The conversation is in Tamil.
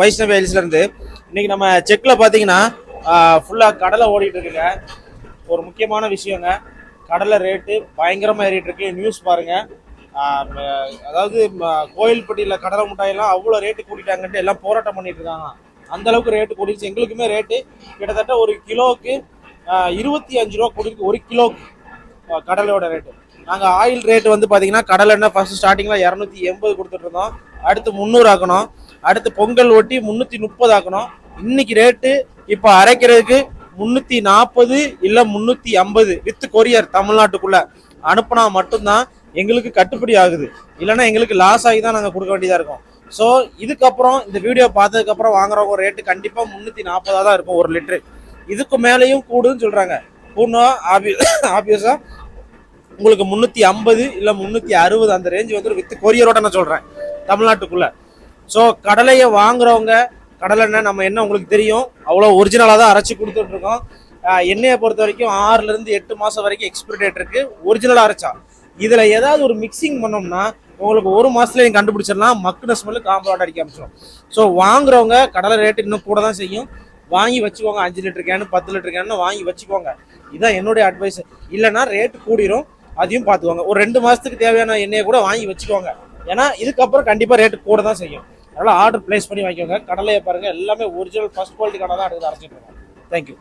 வைஷ்ணவ ஹில்ஸ்ல இருந்து இன்னைக்கு நம்ம செக்ல பாத்தீங்கன்னா ஃபுல்லா கடலை ஓடிட்டு இருக்குங்க. ஒரு முக்கியமான விஷயங்க, கடலை ரேட்டு பயங்கரமா ஏறிட்டு இருக்கு. நியூஸ் பாருங்க. அதாவது கோயில்பட்டியில கடலை மிட்டாயெல்லாம் அவ்வளோ ரேட்டு கூட்டிட்டாங்கன்ட்டு எல்லாம் போராட்டம் பண்ணிட்டு இருக்காங்க. அந்த அளவுக்கு ரேட்டு கூட்டிடுச்சு. எங்களுக்குமே ரேட்டு கிட்டத்தட்ட ஒரு கிலோவுக்கு 25 ரூபா கூட்டிருக்கு. ஒரு கிலோ கடலையோட ரேட்டு. நாங்கள் ஆயில் ரேட்டு வந்து பார்த்தீங்கன்னா கடலை என்ன ஃபர்ஸ்ட் ஸ்டார்டிங்கில் 280 கொடுத்துட்டு இருந்தோம். அடுத்து 300 ஆக்கணும். அடுத்து பொங்கல் ஒட்டி 330 ஆக்கணும். இன்னைக்கு ரேட்டு இப்போ அரைக்கிறதுக்கு 340 இல்லை 350 வித் கொரியர் தமிழ்நாட்டுக்குள்ள அனுப்புனா மட்டும்தான் எங்களுக்கு கட்டுப்படி ஆகுது. இல்லைன்னா எங்களுக்கு லாஸ் ஆகி தான் நாங்கள் கொடுக்க வேண்டியதாக இருக்கும். ஸோ இதுக்கப்புறம் இந்த வீடியோ பார்த்ததுக்கப்புறம் வாங்குறவங்க ரேட்டு கண்டிப்பாக 340 தான் இருக்கும் ஒரு லிட்டரு. இதுக்கு மேலேயும் கூடுன்னு சொல்கிறாங்க. கூடணும் ஆப்வியஸாக உங்களுக்கு 350 இல்லை 360 அந்த ரேஞ்சு வந்து வித் கொரியரோட நான் சொல்கிறேன் தமிழ்நாட்டுக்குள்ள. ஸோ கடலையை வாங்குறவங்க கடலை நம்ம என்ன உங்களுக்கு தெரியும், அவ்வளோ ஒரிஜினலாக தான் அரைச்சி கொடுத்துட்ருக்கோம். எண்ணெயை பொறுத்த வரைக்கும் 6 to 8 மாதம் வரைக்கும் எக்ஸ்பிரி டேட் இருக்கு ஒரிஜினலாக அரைச்சா. இதில் ஏதாவது ஒரு மிக்சிங் பண்ணோம்னா உங்களுக்கு 1 மாதத்துல நீங்கள் கண்டுபிடிச்சிடலாம். மக்குன ஸ்மெல்லு காம்பவுண்ட் அடிக்க ஆரம்பிச்சிடும். ஸோ வாங்குறவங்க கடலை ரேட்டு இன்னும் கூட தான் செய்யும். வாங்கி வச்சுக்கோங்க. 5 லிட்டர் கேனு 10 லிட்டர் கேனு வாங்கி வச்சுக்கோங்க. இதுதான் என்னுடைய அட்வைஸ். இல்லைன்னா ரேட்டு கூடிரும், அதையும் பார்த்துக்கோங்க. ஒரு 2 மாதத்துக்கு தேவையான எண்ணெயை கூட வாங்கி வச்சுக்கோங்க. ஏன்னா இதுக்கப்புறம் கண்டிப்பாக ரேட்டு கூட தான் செய்யும். அதனால் ஆர்டர் பிளேஸ் பண்ணி வாங்கிக்கோங்க. கடலையை பாருங்கள், எல்லாமே ஒரிஜினல் ஃபர்ஸ்ட் குவாலிட்டி கடை தான் அடுத்து அரைச்சிட்டு இருக்கோம். தேங்க்யூ.